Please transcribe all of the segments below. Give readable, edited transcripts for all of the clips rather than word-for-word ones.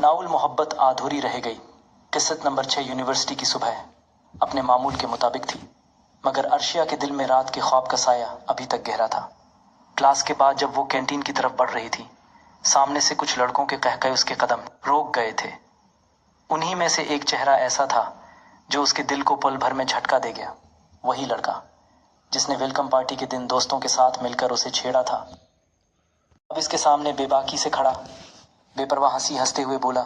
नाउल मोहब्बत अधूरी रह गई। किस्सत नंबर 6। यूनिवर्सिटी की सुबह अपने मामूल के मुताबिक थी, मगर अर्शिया के दिल में रात के ख्वाब का साया अभी तक गहरा था। क्लास के बाद जब वो कैंटीन की तरफ बढ़ रही थी, सामने से कुछ लड़कों के कहकहे उसके कदम रोक गए थे। उन्हीं में से एक चेहरा ऐसा था जो उसके दिल को पल भर में झटका दे गया। वही लड़का जिसने वेलकम पार्टी के दिन दोस्तों के साथ मिलकर उसे छेड़ा था, अब इसके सामने बेबाकी से खड़ा, बेपरवाह हंसी हंसते हुए बोला,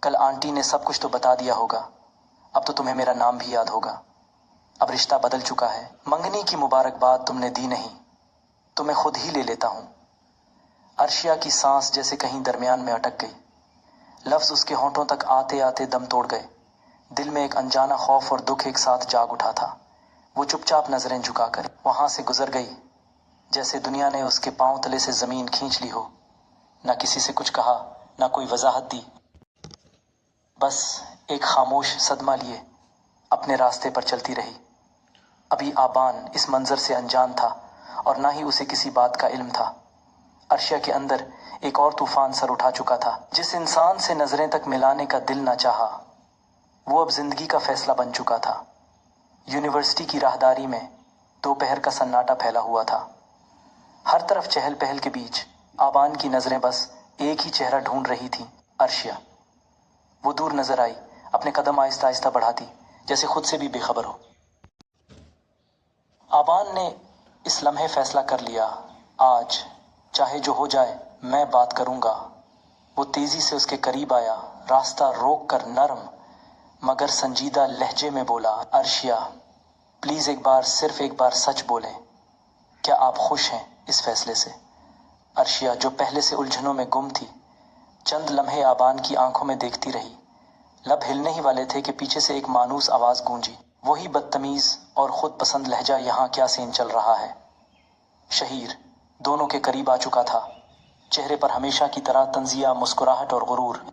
कल आंटी ने सब कुछ तो बता दिया होगा, अब तो तुम्हें मेरा नाम भी याद होगा। अब रिश्ता बदल चुका है। मंगनी की मुबारकबाद तुमने दी नहीं, तो मैं खुद ही ले लेता हूं। अर्शिया की सांस जैसे कहीं दरमियान में अटक गई। लफ्ज उसके होंठों तक आते आते दम तोड़ गए। दिल में एक अनजाना खौफ और दुख एक साथ जाग उठा था। वो चुपचाप नजरें झुकाकर वहां से गुजर गई, जैसे दुनिया ने उसके पांव तले से जमीन खींच ली हो। न किसी से कुछ कहा, न कोई वजाहत दी, बस एक खामोश सदमा लिए अपने रास्ते पर चलती रही। अभी आबान इस मंजर से अनजान था और ना ही उसे किसी बात का इल्म था। अर्शिया के अंदर एक और तूफान सर उठा चुका था। जिस इंसान से नजरें तक मिलाने का दिल न चाहा, वो अब जिंदगी का फैसला बन चुका था। यूनिवर्सिटी की राहदारी में दोपहर का सन्नाटा फैला हुआ था। हर तरफ चहल पहल के बीच आबान की नजरें बस एक ही चेहरा ढूंढ रही थी, अर्शिया। वो दूर नजर आई, अपने कदम आहिस्ता आहिस्ता बढ़ाती, जैसे खुद से भी बेखबर हो। आबान ने इस लम्हे फैसला कर लिया, आज चाहे जो हो जाए मैं बात करूंगा। वो तेजी से उसके करीब आया, रास्ता रोक कर नरम मगर संजीदा लहजे में बोला, अर्शिया प्लीज एक बार, सिर्फ एक बार सच बोलें, क्या आप खुश हैं इस फैसले से? अर्शिया जो पहले से उलझनों में गुम थी, चंद लम्हे आबान की आंखों में देखती रही। लब हिलने ही वाले थे कि पीछे से एक मानूस आवाज गूंजी, वही बदतमीज और खुद पसंद लहजा, यहाँ क्या सीन चल रहा है? शहीर दोनों के करीब आ चुका था, चेहरे पर हमेशा की तरह तंजिया, मुस्कुराहट और गुरूर।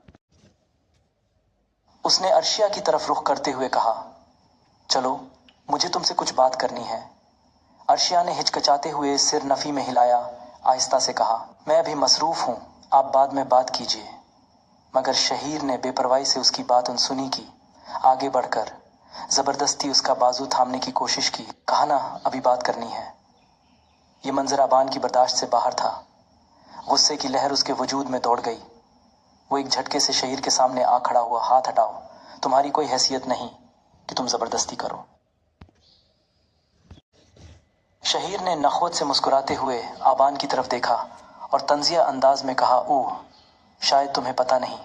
उसने अर्शिया की तरफ रुख करते हुए कहा, चलो मुझे तुमसे कुछ बात करनी है। अर्शिया ने हिचकिचाते हुए सिर नफी में हिलाया, आहिस्ता से कहा, मैं अभी मसरूफ हूं, आप बाद में बात कीजिए। मगर शहीर ने बेपरवाही से उसकी बात अनसुनी की, आगे बढ़कर जबरदस्ती उसका बाजू थामने की कोशिश की। कहा ना अभी बात करनी है। ये मंजर आबान की बर्दाश्त से बाहर था। गुस्से की लहर उसके वजूद में दौड़ गई। वो एक झटके से शहीर के सामने आ खड़ा हुआ, हाथ हटाओ, तुम्हारी कोई हैसियत नहीं कि तुम जबरदस्ती करो। शहीर ने नखवत से मुस्कुराते हुए आबान की तरफ देखा और तंजिया अंदाज में कहा, ओह शायद तुम्हें पता नहीं,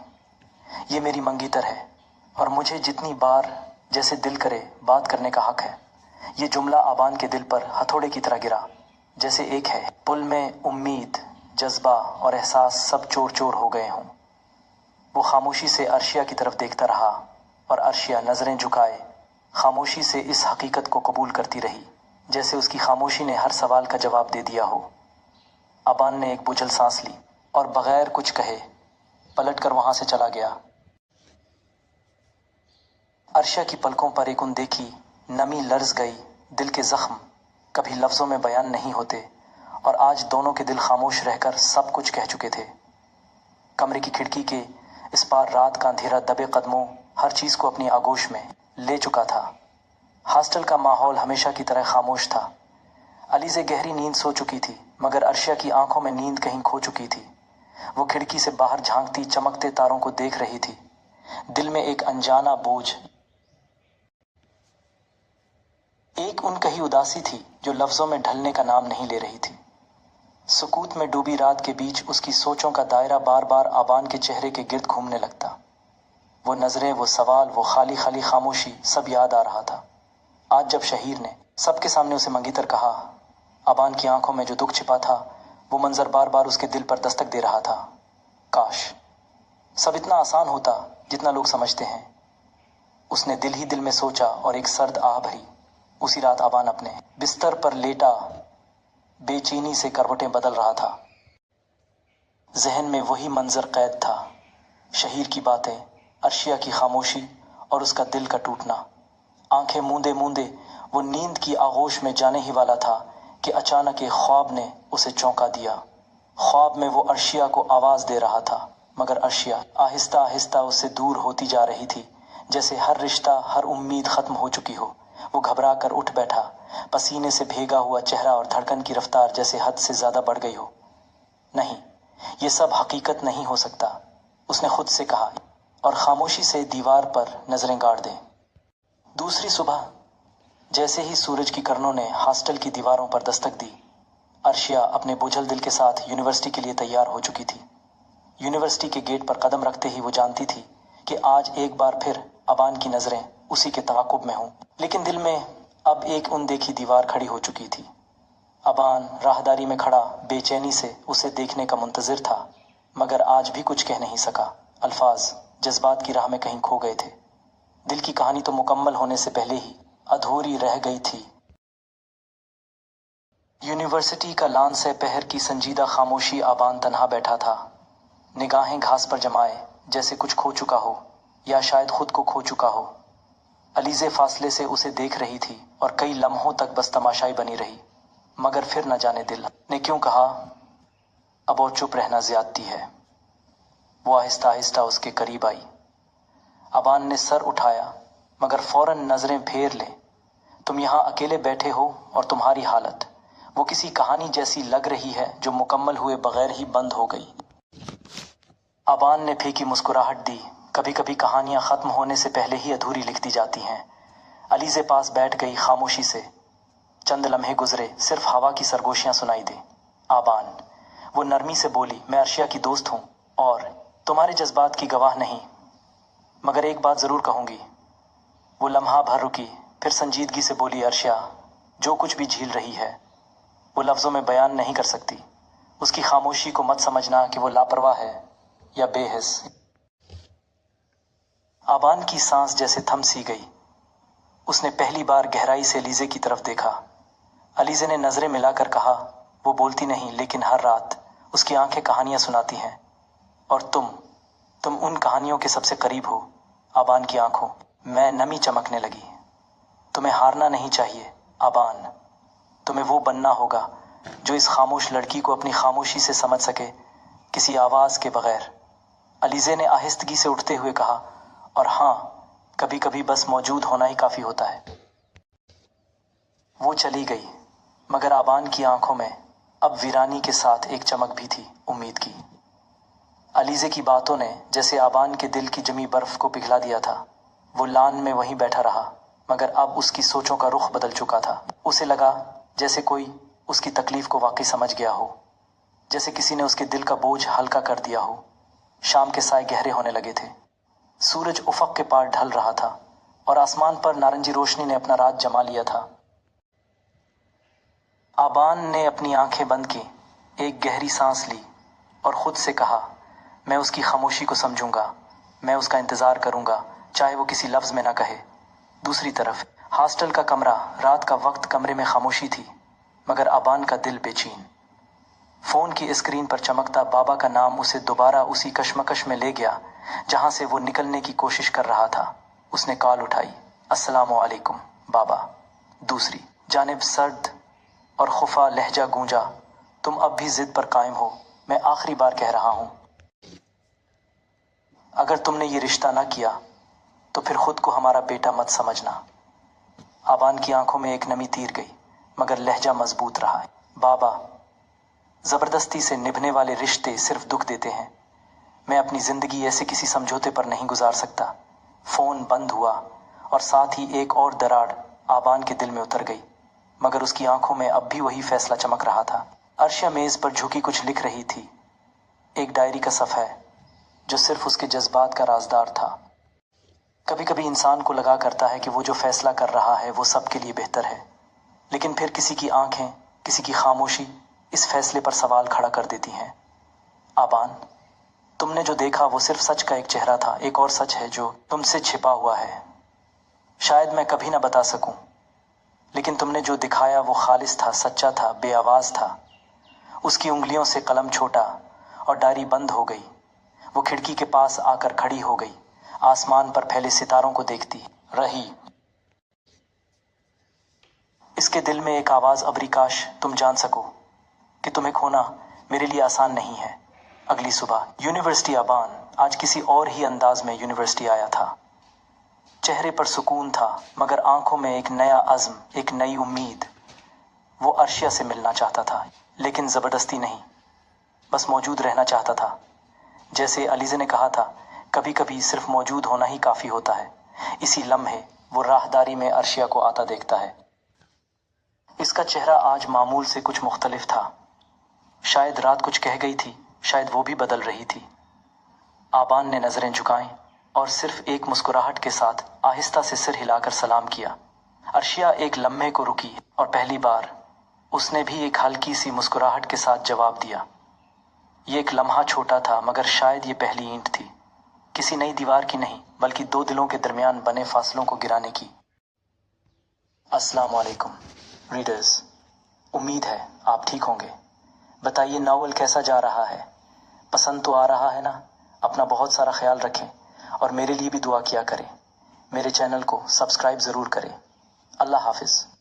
ये मेरी मंगीतर है और मुझे जितनी बार जैसे दिल करे बात करने का हक है। ये जुमला आबान के दिल पर हथौड़े की तरह गिरा, जैसे एक है पुल में उम्मीद, जज्बा और एहसास सब चोर चोर हो गए हों। वो खामोशी से अर्शिया की तरफ देखता रहा और अर्शिया नजरें झुकाए खामोशी से इस हकीकत को कबूल करती रही, जैसे उसकी खामोशी ने हर सवाल का जवाब दे दिया हो। आबान ने एक बुझल सांस ली और बगैर कुछ कहे पलटकर वहां से चला गया। अर्शिया की पलकों पर एक अनदेखी नमी लर्ज गई। दिल के जख्म कभी लफ्जों में बयान नहीं होते और आज दोनों के दिल खामोश रहकर सब कुछ कह चुके थे। कमरे की खिड़की के इस पार रात का अंधेरा दबे कदमों हर चीज को अपनी आगोश में ले चुका था। हॉस्टल का माहौल हमेशा की तरह खामोश था। अलीज़े गहरी नींद सो चुकी थी, मगर अर्शिया की आंखों में नींद कहीं खो चुकी थी। वो खिड़की से बाहर झांकती चमकते तारों को देख रही थी, दिल में एक अनजाना बोझ, एक उनकही उदासी थी जो लफ्जों में ढलने का नाम नहीं ले रही थी। सुकूत में डूबी रात के बीच उसकी सोचों का दायरा बार बार आबान के चेहरे के गिर्द घूमने लगता। वो नजरें, वो सवाल, वो खाली खाली खामोशी, सब याद आ रहा था। आज जब शहीर ने सबके सामने उसे मंगीतर कहा, आबान की आंखों में जो दुख छिपा था, वो मंजर बार बार उसके दिल पर दस्तक दे रहा था। काश सब इतना आसान होता जितना लोग समझते हैं। उसने दिल ही दिल में सोचा और एक सर्द आह भरी। उसी रात आबान अपने बिस्तर पर लेटा बेचैनी से करवटें बदल रहा था। जहन में वही मंजर कैद था, शहीर की बातें, अर्शिया की खामोशी और उसका दिल का टूटना। आंखें मूंदे मूंदे वो नींद की आगोश में जाने ही वाला था कि अचानक एक ख्वाब ने उसे चौंका दिया। ख्वाब में वो अर्शिया को आवाज दे रहा था, मगर अर्शिया आहिस्ता आहिस्ता उससे दूर होती जा रही थी, जैसे हर रिश्ता, हर उम्मीद खत्म हो चुकी हो। वो घबरा कर उठ बैठा, पसीने से भीगा हुआ चेहरा और धड़कन की रफ्तार जैसे हद से ज्यादा बढ़ गई हो। नहीं, ये सब हकीकत नहीं हो सकता, उसने खुद से कहा, और खामोशी से दीवार पर नजरें गाड़ दे। दूसरी सुबह जैसे ही सूरज की किरणों ने हॉस्टल की दीवारों पर दस्तक दी, अर्शिया अपने बोझल दिल के साथ यूनिवर्सिटी के लिए तैयार हो चुकी थी। यूनिवर्सिटी के गेट पर कदम रखते ही वो जानती थी कि आज एक बार फिर अबान की नजरें उसी के ताक़ुब में हों। लेकिन दिल में अब एक अनदेखी दीवार खड़ी हो चुकी थी। अबान राहदारी में खड़ा बेचैनी से उसे देखने का मुंतजिर था, मगर आज भी कुछ कह नहीं सका। अल्फाज जज्बात की राह में कहीं खो गए थे। दिल की कहानी तो मुकम्मल होने से पहले ही अधूरी रह गई थी। यूनिवर्सिटी का लान से पहर की संजीदा खामोशी। अबान तन्हा बैठा था, निगाहें घास पर जमाए, जैसे कुछ खो चुका हो या शायद खुद को खो चुका हो। अलीज़े फासले से उसे देख रही थी और कई लम्हों तक बस तमाशाई बनी रही। मगर फिर न जाने दिल ने क्यों कहा, अब और चुप रहना ज्यादती है। वो आहिस्ता आहिस्ता उसके करीब आई। अबान ने सर उठाया, मगर फौरन नजरें फेर ले। तुम यहाँ अकेले बैठे हो और तुम्हारी हालत वो किसी कहानी जैसी लग रही है जो मुकम्मल हुए बगैर ही बंद हो गई। अबान ने फीकी मुस्कुराहट दी। कभी कभी कहानियां खत्म होने से पहले ही अधूरी लिख दी जाती हैं। अलीज़े पास बैठ गई खामोशी से। चंद लम्हे गुजरे, सिर्फ हवा की सरगोशियां सुनाई दे। आबान, वो नरमी से बोली, मैं अर्शिया की दोस्त हूं और तुम्हारे जज्बात की गवाह नहीं, मगर एक बात जरूर कहूंगी। वो लम्हा भर रुकी, फिर संजीदगी से बोली, अर्शिया जो कुछ भी झेल रही है वो लफ्जों में बयान नहीं कर सकती। उसकी खामोशी को मत समझना कि वो लापरवाह है या बेहिस। आबान की सांस जैसे थम सी गई। उसने पहली बार गहराई से अलीज़े की तरफ देखा। अलीज़े ने नजरें मिलाकर कहा, वो बोलती नहीं, लेकिन हर रात उसकी आंखें कहानियां सुनाती हैं, और तुम उन कहानियों के सबसे करीब हो। आबान की आंखों में नमी चमकने लगी। तुम्हें हारना नहीं चाहिए आबान, तुम्हें वो बनना होगा जो इस खामोश लड़की को अपनी खामोशी से समझ सके, किसी आवाज के बगैर। अलीज़े ने आहिस्तगी से उठते हुए कहा, और हाँ, कभी कभी बस मौजूद होना ही काफी होता है। वो चली गई, मगर आबान की आंखों में अब वीरानी के साथ एक चमक भी थी, उम्मीद की। अलीज़े की बातों ने जैसे आबान के दिल की जमी बर्फ को पिघला दिया था। वो लान में वहीं बैठा रहा, मगर अब उसकी सोचों का रुख बदल चुका था। उसे लगा जैसे कोई उसकी तकलीफ को वाकई समझ गया हो, जैसे किसी ने उसके दिल का बोझ हल्का कर दिया हो। शाम के साए गहरे होने लगे थे। सूरज उफक के पार ढल रहा था और आसमान पर नारंगी रोशनी ने अपना राज जमा लिया था। आबान ने अपनी आंखें बंद की, एक गहरी सांस ली और खुद से कहा, मैं उसकी खामोशी को समझूंगा, मैं उसका इंतजार करूंगा, चाहे वो किसी लफ्ज में ना कहे। दूसरी तरफ हॉस्टल का कमरा, रात का वक्त, कमरे में खामोशी थी, मगर आबान का दिल बेचैन। फोन की स्क्रीन पर चमकता बाबा का नाम उसे दोबारा उसी कश्मकश में ले गया जहां से वो निकलने की कोशिश कर रहा था। उसने कॉल उठाई। अस्सलामु अलैकुम बाबा। दूसरी जानिब सर्द और खुफा लहजा गूंजा, तुम अब भी जिद पर कायम हो? मैं आखिरी बार कह रहा हूं, अगर तुमने ये रिश्ता ना किया तो फिर खुद को हमारा बेटा मत समझना। आबान की आंखों में एक नमी तीर गई, मगर लहजा मजबूत रहा। बाबा, जबरदस्ती से निभने वाले रिश्ते सिर्फ दुख देते हैं। मैं अपनी जिंदगी ऐसे किसी समझौते पर नहीं गुजार सकता। फोन बंद हुआ और साथ ही एक और दरार आबान के दिल में उतर गई, मगर उसकी आंखों में अब भी वही फैसला चमक रहा था। अर्शिया मेज पर झुकी कुछ लिख रही थी, एक डायरी का सफ़ा जो सिर्फ उसके जज्बात का राजदार था। कभी कभी इंसान को लगा करता है कि वो जो फैसला कर रहा है वो सबके लिए बेहतर है, लेकिन फिर किसी की आंखें, किसी की खामोशी इस फैसले पर सवाल खड़ा कर देती हैं। आबान, तुमने जो देखा वो सिर्फ सच का एक चेहरा था। एक और सच है जो तुमसे छिपा हुआ है, शायद मैं कभी ना बता सकूं, लेकिन तुमने जो दिखाया वो खालिस था, सच्चा था, बेआवाज था। उसकी उंगलियों से कलम छोटा और डायरी बंद हो गई। वो खिड़की के पास आकर खड़ी हो गई, आसमान पर फैले सितारों को देखती रही। इसके दिल में एक आवाज अबरी, काश तुम जान सको कि तुम्हें खोना मेरे लिए आसान नहीं है। اگلی صبح یونیورسٹی آبان آج کسی اور ہی انداز میں یونیورسٹی آیا تھا۔ چہرے پر سکون تھا مگر آنکھوں میں ایک نیا عزم، ایک نئی امید۔ وہ عرشیہ سے ملنا چاہتا تھا لیکن زبردستی نہیں، بس موجود رہنا چاہتا تھا۔ جیسے علیزہ نے کہا تھا، کبھی کبھی صرف موجود ہونا ہی کافی ہوتا ہے۔ اسی لمحے وہ راہداری میں عرشیہ کو آتا دیکھتا ہے۔ اس کا چہرہ آج معمول سے کچھ مختلف تھا۔ شاید رات کچھ کہہ گئی تھی، شاید وہ بھی بدل رہی تھی۔ آبان نے نظریں جھکائیں اور صرف ایک مسکراہٹ کے ساتھ آہستہ سے سر ہلا کر سلام کیا۔ عرشیہ ایک لمحے کو رکی اور پہلی بار اس نے بھی ایک ہلکی سی مسکراہٹ کے ساتھ جواب دیا۔ یہ ایک لمحہ چھوٹا تھا مگر شاید یہ پہلی اینٹ تھی، کسی نئی دیوار کی نہیں بلکہ دو دلوں کے درمیان بنے فاصلوں کو گرانے کی۔ السلام علیکم ریڈرز، امید ہے آپ ٹھیک ہوں گے۔ بتائیے ناول کیسا جا رہا ہے؟ پسند تو آ رہا ہے نا؟ اپنا بہت سارا خیال رکھیں اور میرے لیے بھی دعا کیا کریں۔ میرے چینل کو سبسکرائب ضرور کریں۔ اللہ حافظ۔